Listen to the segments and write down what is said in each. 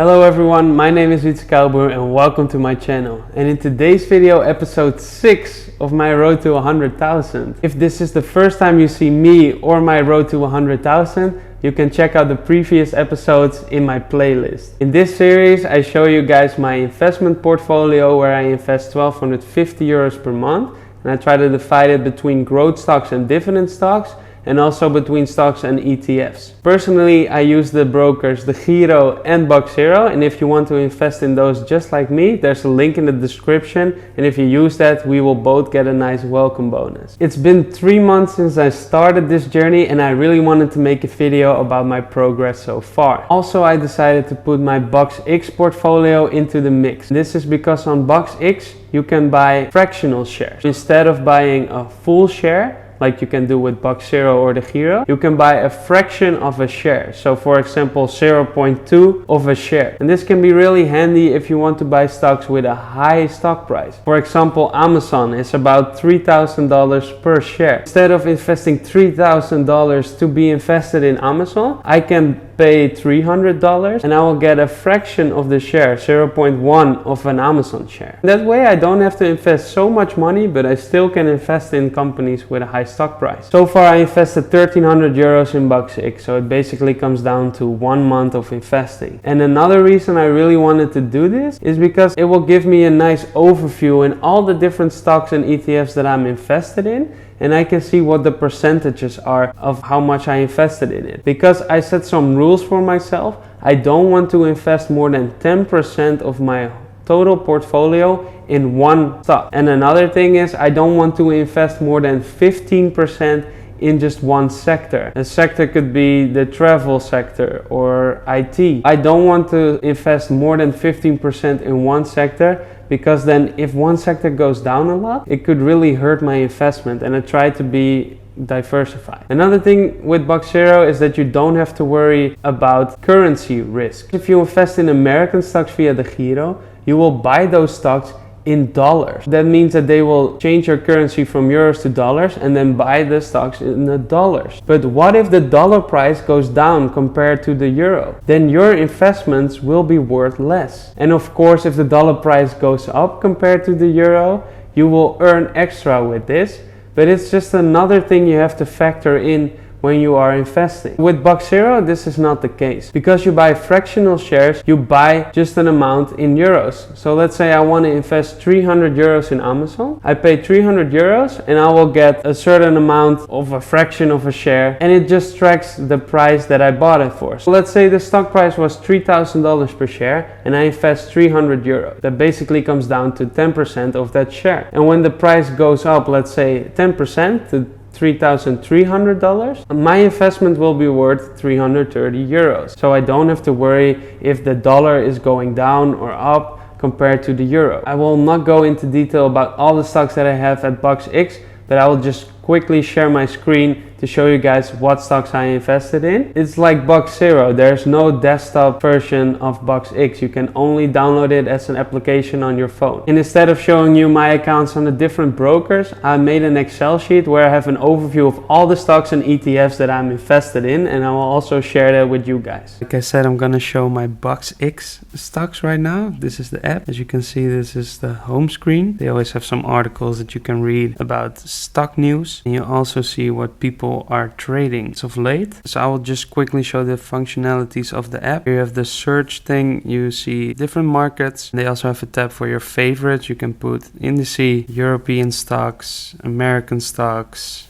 Hello everyone, my name is Wietse Kouwboer and welcome to my channel. And in today's video, episode 6 of my road to 100,000. If this is the first time you see me or my road to 100,000, you can check out the previous episodes in my playlist. In this series, I show you guys my investment portfolio where I invest 1,250 euros per month. And I try to divide it between growth stocks and dividend stocks, and also between stocks and ETFs. Personally, I use the brokers DEGIRO and BUX Zero, and if you want to invest in those just like me, there's a link in the description, and if you use that, we will both get a nice welcome bonus. It's been 3 months since I started this journey, and I really wanted to make a video about my progress so far. Also, I decided to put my BUX X portfolio into the mix. This is because on BUX X, you can buy fractional shares. Instead of buying a full share, like you can do with BUX Zero or DEGIRO, you can buy a fraction of a share. So for example, 0.2 of a share. And this can be really handy if you want to buy stocks with a high stock price. For example, Amazon is about $3,000 per share. Instead of investing $3,000 to be invested in Amazon, I can pay $300 and I will get a fraction of the share, 0.1 of an Amazon share. That way I don't have to invest so much money, but I still can invest in companies with a high stock price. So far I invested 1,300 euros in BUX X, so it basically comes down to 1 month of investing. And another reason I really wanted to do this is because it will give me a nice overview in all the different stocks and ETFs that I'm invested in, and I can see what the percentages are of how much I invested in it. Because I set some rules for myself, I don't want to invest more than 10% of my total portfolio in one stock. And another thing is I don't want to invest more than 15% in just one sector. A sector could be the travel sector or IT. I don't want to invest more than 15% in one sector, because then if one sector goes down a lot, it could really hurt my investment, and I try to be diversified. Another thing with BUX Zero is that you don't have to worry about currency risk. If you invest in American stocks via DEGIRO, you will buy those stocks in dollars. That means that they will change your currency from euros to dollars and then buy the stocks in the dollars. But what if the dollar price goes down compared to the euro? Then your investments will be worth less. And of course, if the dollar price goes up compared to the euro, you will earn extra with this. But it's just another thing you have to factor in when you are investing. With BUX Zero, this is not the case. Because you buy fractional shares, you buy just an amount in euros. So let's say I want to invest 300 euros in Amazon. I pay 300 euros and I will get a certain amount of a fraction of a share, and it just tracks the price that I bought it for. So let's say the stock price was $3,000 per share and I invest 300 euros. That basically comes down to 10% of that share. And when the price goes up, let's say 10% to $3,300, my investment will be worth 330 euros. So I don't have to worry if the dollar is going down or up compared to the euro. I will not go into detail about all the stocks that I have at BUX X, but I will just quickly share my screen to show you guys what stocks I invested in. It's like BUX Zero. There's no desktop version of BUX X. You can only download it as an application on your phone. And instead of showing you my accounts on the different brokers, I made an Excel sheet where I have an overview of all the stocks and ETFs that I'm invested in, and I will also share that with you guys. Like I said, I'm gonna show my BUX X stocks right now. This is the app. As you can see, this is the home screen. They always have some articles that you can read about stock news, and you also see what people are trading as of late. So I will just quickly show the functionalities of the app. Here you have the search thing. You see different markets. They also have a tab for your favorites. You can put indices, European stocks, American stocks,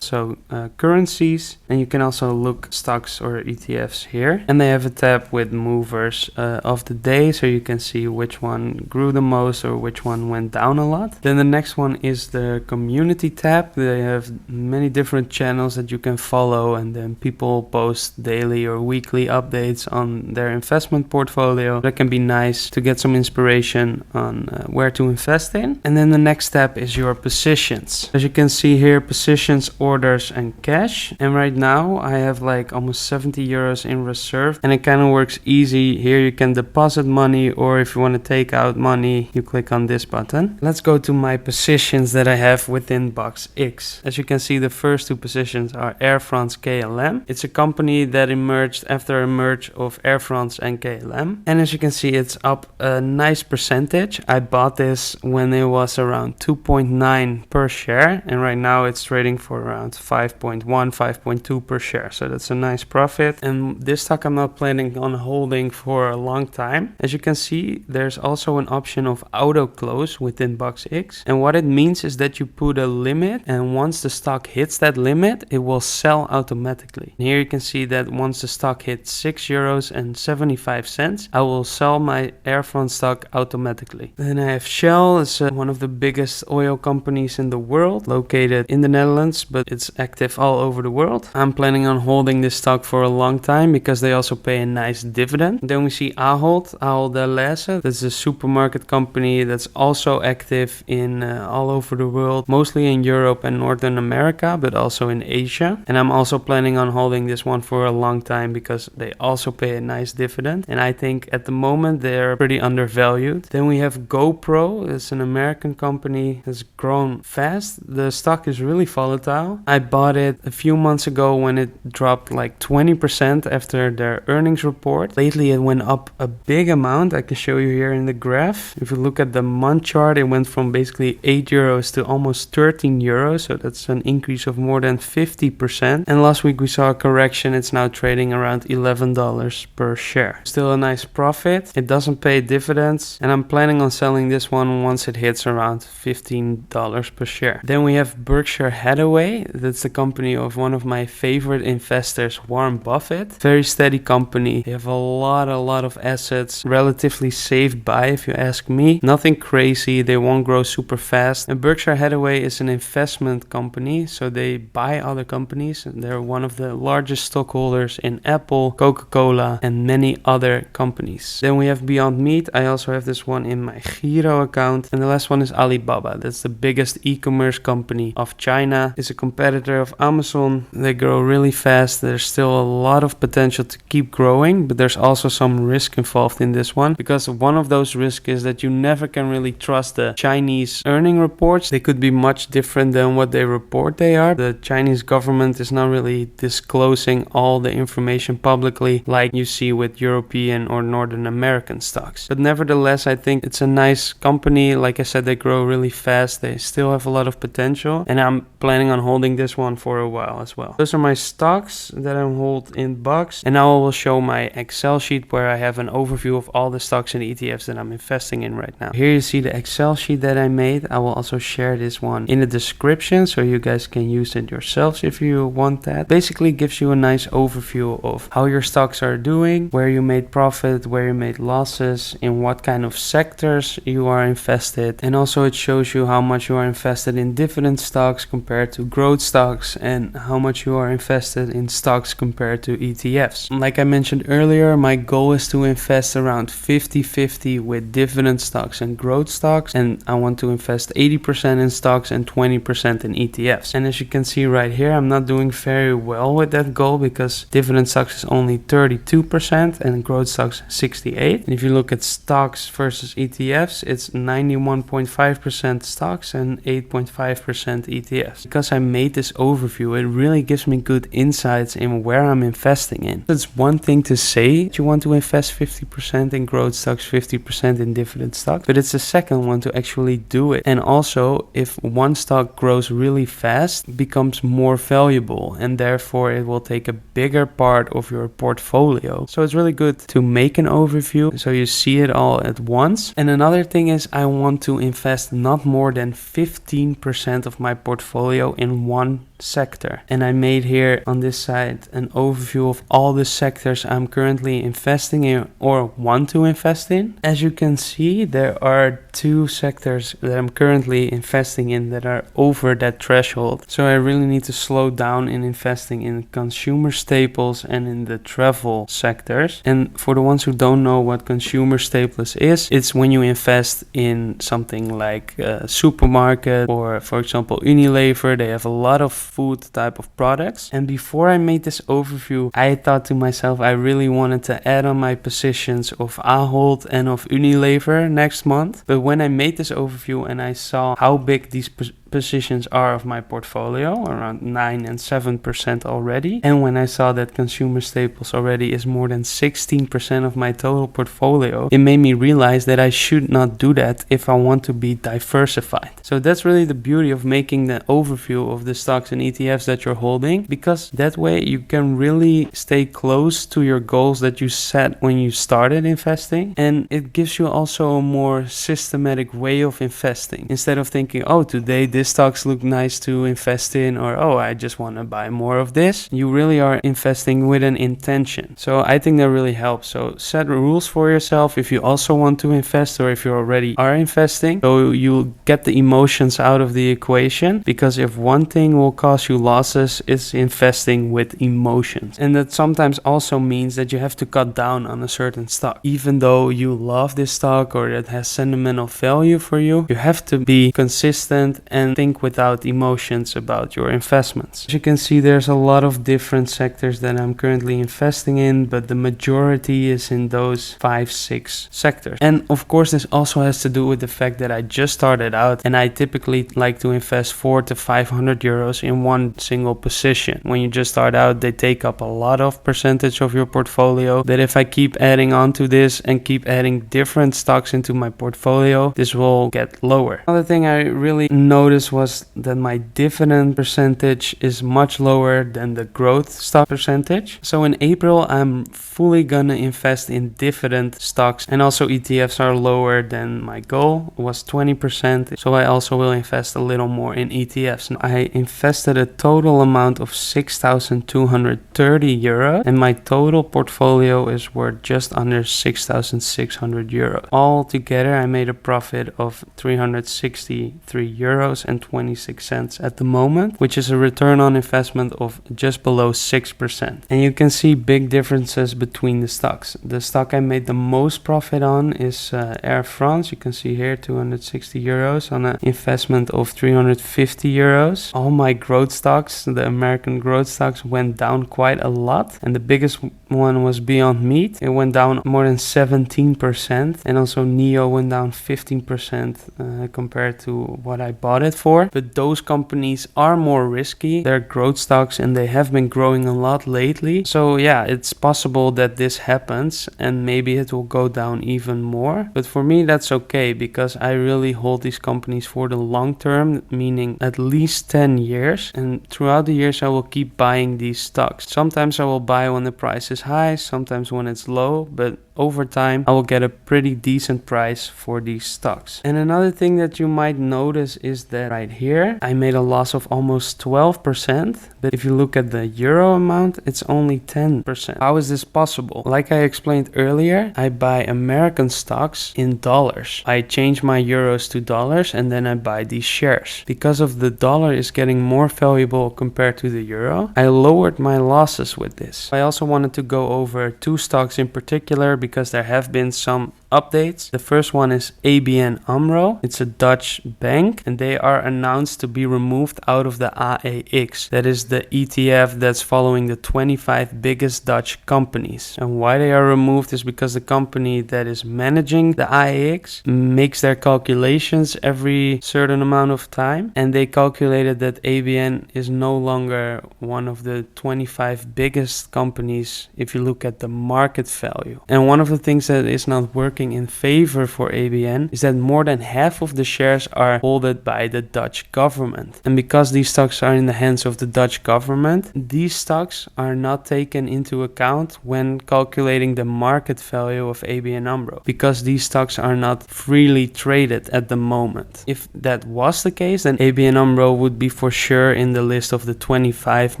so currencies, and you can also look stocks or ETFs here. And they have a tab with movers of the day, so you can see which one grew the most or which one went down a lot. Then the next one is the community tab. They have many different channels that you can follow, and then people post daily or weekly updates on their investment portfolio. That can be nice to get some inspiration on where to invest in. And then the next tab is your positions. As you can see here, positions or orders and cash. And right now I have like almost 70 euros in reserve, and it kind of works easy. Here you can deposit money, or if you want to take out money, you click on this button. Let's go to my positions that I have within BUX X. As you can see, the first two positions are Air France KLM. It's a company that emerged after a merge of Air France and KLM. And as you can see, it's up a nice percentage. I bought this when it was around 2.9 per share, and right now it's trading for around 5.1, 5.2 per share. So that's a nice profit. And this stock I'm not planning on holding for a long time. As you can see, there's also an option of auto close within BUX X. And what it means is that you put a limit, and once the stock hits that limit, it will sell automatically. And here you can see that once the stock hits 6 euros and 75 cents, I will sell my Air France stock automatically. Then I have Shell. It's one of the biggest oil companies in the world, located in the Netherlands, but it's active all over the world. I'm planning on holding this stock for a long time because they also pay a nice dividend. Then we see Ahold Delhaize. That's a supermarket company that's also active in all over the world, mostly in Europe and Northern America, but also in Asia. And I'm also planning on holding this one for a long time because they also pay a nice dividend. And I think at the moment they're pretty undervalued. Then we have GoPro. It's an American company that's grown fast. The stock is really volatile. I bought it a few months ago when it dropped like 20% after their earnings report. Lately it went up a big amount. I can show you here in the graph. If you look at the month chart, it went from basically 8 euros to almost 13 euros. So that's an increase of more than 50%. And last week we saw a correction. It's now trading around $11 per share. Still a nice profit. It doesn't pay dividends, and I'm planning on selling this one once it hits around $15 per share. Then we have Berkshire Hathaway. That's the company of one of my favorite investors, Warren Buffett. Very steady company. They have a lot of assets. Relatively safe buy if you ask me. Nothing crazy. They won't grow super fast. And Berkshire Hathaway is an investment company, so they buy other companies, and they're one of the largest stockholders in Apple, Coca-Cola, and many other companies. Then we have Beyond Meat. I also have this one in my DEGIRO account. And the last one is Alibaba. That's the biggest e-commerce company of China. It's a competitor of Amazon. They grow really fast. There's still a lot of potential to keep growing, but there's also some risk involved in this one, because one of those risks is that you never can really trust the Chinese earning reports. They could be much different than what they report they are. The Chinese government is not really disclosing all the information publicly like you see with European or Northern American stocks. But nevertheless, I think it's a nice company. Like I said, they grow really fast. They still have a lot of potential, and I'm planning on holding this one for a while as well. Those are my stocks that I hold in BUX, and now I will show my Excel sheet where I have an overview of all the stocks and ETFs that I'm investing in right now. Here you see the Excel sheet that I made. I will also share this one in the description so you guys can use it yourselves if you want that. Basically gives you a nice overview of how your stocks are doing, where you made profit, where you made losses, in what kind of sectors you are invested, and also it shows you how much you are invested in dividend stocks compared to growth stocks, and how much you are invested in stocks compared to ETFs. Like I mentioned earlier, my goal is to invest around 50-50 with dividend stocks and growth stocks, and I want to invest 80% in stocks and 20% in ETFs. And as you can see right here, I'm not doing very well with that goal because dividend stocks is only 32% and growth stocks 68%. And if you look at stocks versus ETFs, it's 91.5% stocks and 8.5% ETFs. Because I made this overview, it really gives me good insights in where I'm investing in. It's one thing to say that you want to invest 50% in growth stocks, 50% in dividend stocks, but it's the second one to actually do it. And also, if one stock grows really fast, it becomes more valuable, and therefore it will take a bigger part of your portfolio. So it's really good to make an overview so you see it all at once. And another thing is, I want to invest not more than 15% of my portfolio in one sector. And I made here on this side an overview of all the sectors I'm currently investing in or want to invest in. As you can see, there are two sectors that I'm currently investing in that are over that threshold. So I really need to slow down in investing in consumer staples and in the travel sectors. And for the ones who don't know what consumer staples is, it's when you invest in something like a supermarket or, for example, Unilever. They have a lot of food type of products. And before I made this overview, I thought to myself I really wanted to add on my positions of Ahold and of Unilever next month. But when I made this overview and I saw how big these positions are of my portfolio, around 9 and 7% already, and when I saw that consumer staples already is more than 16% of my total portfolio, it made me realize that I should not do that if I want to be diversified. So that's really the beauty of making the overview of the stocks and ETFs that you're holding, because that way you can really stay close to your goals that you set when you started investing, and it gives you also a more systematic way of investing. Instead of thinking, oh, today this stocks look nice to invest in, or oh, I just want to buy more of this, you really are investing with an intention. So I think that really helps. So set rules for yourself if you also want to invest, or if you already are investing, so you get the emotions out of the equation, because if one thing will cause you losses, it's investing with emotions. And that sometimes also means that you have to cut down on a certain stock. Even though you love this stock or it has sentimental value for you, you have to be consistent and think without emotions about your investments. As you can see, there's a lot of different sectors that I'm currently investing in, but the majority is in those 5-6 sectors. And of course, this also has to do with the fact that I just started out, and I typically like to invest 400 to 500 euros in one single position. When you just start out, they take up a lot of percentage of your portfolio, that if I keep adding on to this and keep adding different stocks into my portfolio, this will get lower. Another thing I really noticed was that my dividend percentage is much lower than the growth stock percentage. So in April, I'm fully gonna invest in dividend stocks, and also ETFs are lower than my goal was 20%. So I also will invest a little more in ETFs. I invested a total amount of 6,230 euros, and my total portfolio is worth just under 6,600 euros. All together, I made a profit of 363 euros and 26 cents at the moment, which is a return on investment of just below 6%. And you can see big differences between the stocks. The stock I made the most profit on is Air France. You can see here 260 euros on an investment of 350 euros. All my growth stocks, the American growth stocks, went down quite a lot, and the biggest one was Beyond Meat. It went down more than 17%, and also NEO went down 15% compared to what I bought it for. But those companies are more risky. They're growth stocks and they have been growing a lot lately. So yeah, it's possible that this happens and maybe it will go down even more. But for me, that's okay, because I really hold these companies for the long term, meaning at least 10 years. And throughout the years, I will keep buying these stocks. Sometimes I will buy when the price is high, sometimes when it's low, but over time I will get a pretty decent price for these stocks. And another thing that you might notice is that right here I made a loss of almost 12%, but if you look at the euro amount, it's only 10%. How is this possible? Like I explained earlier, I buy American stocks in dollars. I change my euros to dollars and then I buy these shares. Because of the dollar is getting more valuable compared to the euro, I lowered my losses with this. I also wanted to go over two stocks in particular, because there have been some updates. The first one is ABN Amro. It's a Dutch bank, and they are announced to be removed out of the AEX. That is the ETF that's following the 25 biggest Dutch companies. And why they are removed is because the company that is managing the AEX makes their calculations every certain amount of time, and they calculated that ABN is no longer one of the 25 biggest companies if you look at the market value. And one of the things that is not working in favor for ABN is that more than half of the shares are held by the Dutch government. And because these stocks are in the hands of the Dutch government, these stocks are not taken into account when calculating the market value of ABN Amro, because these stocks are not freely traded at the moment. If that was the case, then ABN Amro would be for sure in the list of the 25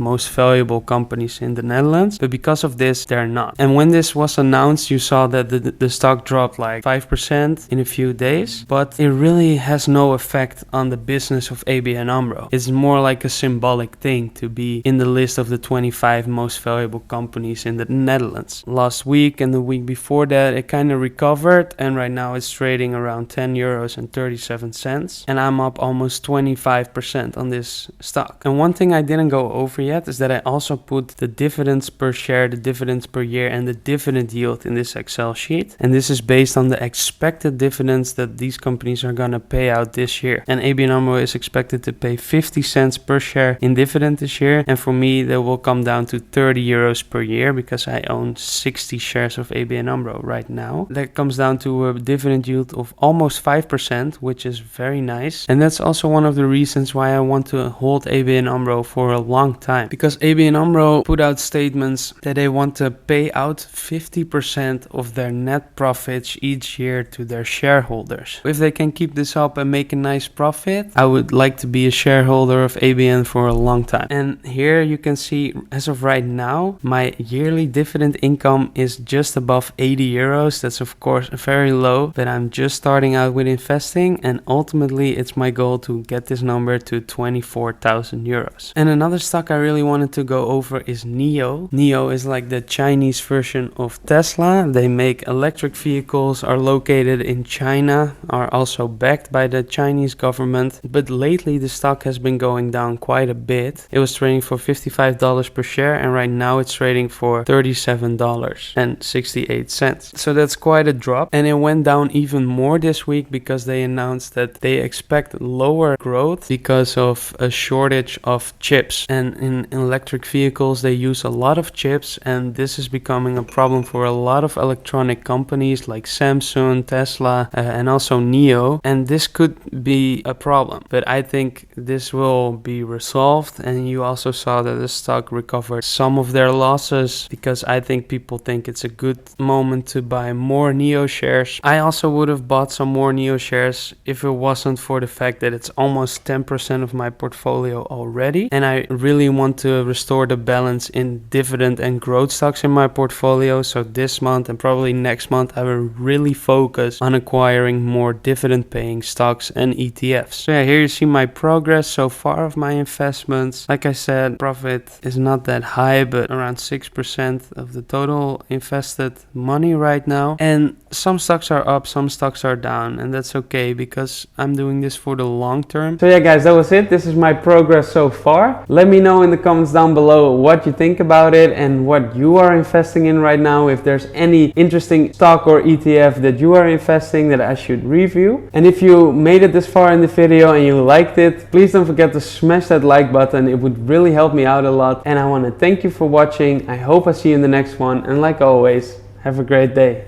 most valuable companies in the Netherlands, but because of this, they're not. And when this was announced, you saw that the stock dropped dropped like 5% in a few days, but it really has no effect on the business of ABN Amro. It's more like a symbolic thing to be in the list of the 25 most valuable companies in the Netherlands. Last week and the week before that, it kind of recovered, and right now it's trading around 10 euros and 37 cents, and I'm up almost 25% on this stock. And one thing I didn't go over yet is that I also put the dividends per share, the dividends per year, and the dividend yield in this Excel sheet. And this is based on the expected dividends that these companies are gonna pay out this year. And ABN AMRO is expected to pay 50 cents per share in dividend this year. And for me, that will come down to 30 euros per year because I own 60 shares of ABN AMRO right now. That comes down to a dividend yield of almost 5%, which is very nice. And that's also one of the reasons why I want to hold ABN AMRO for a long time, because ABN AMRO put out statements that they want to pay out 50% of their net profits each year to their shareholders. If they can keep this up and make a nice profit, I would like to be a shareholder of ABN for a long time. And here you can see, as of right now, my yearly dividend income is just above 80 euros. That's of course very low, but I'm just starting out with investing, and ultimately it's my goal to get this number to 24,000 euros. And another stock I really wanted to go over is NIO. NIO is like the Chinese version of Tesla. They make electric vehicles, are located in China, are also backed by the Chinese government. But lately the stock has been going down quite a bit. It was trading for $55 per share, and right now it's trading for $37.68. So that's quite a drop, and it went down even more this week because they announced that they expect lower growth because of a shortage of chips. And in electric vehicles they use a lot of chips, and this is becoming a problem for a lot of electronic companies like Samsung, Tesla, and also NIO. And this could be a problem, but I think this will be resolved. And you also saw that the stock recovered some of their losses because I think people think it's a good moment to buy more NIO shares. I also would have bought some more NIO shares if it wasn't for the fact that it's almost 10% of my portfolio already, and I really want to restore the balance in dividend and growth stocks in my portfolio. So this month and probably next month I will really focus on acquiring more dividend paying stocks and ETFs. So yeah, here you see my progress so far of my investments. Like I said, profit is not that high, but around 6% of the total invested money right now. And some stocks are up, some stocks are down, and that's okay because I'm doing this for the long term. So yeah guys, that was it. This is my progress so far. Let me know in the comments down below what you think about it and what you are investing in right now. If there's any interesting stock or ETF that you are investing that I should review. And if you made it this far in the video and you liked it, please don't forget to smash that like button. It would really help me out a lot. And I want to thank you for watching. I hope I see you in the next one. And like always, have a great day.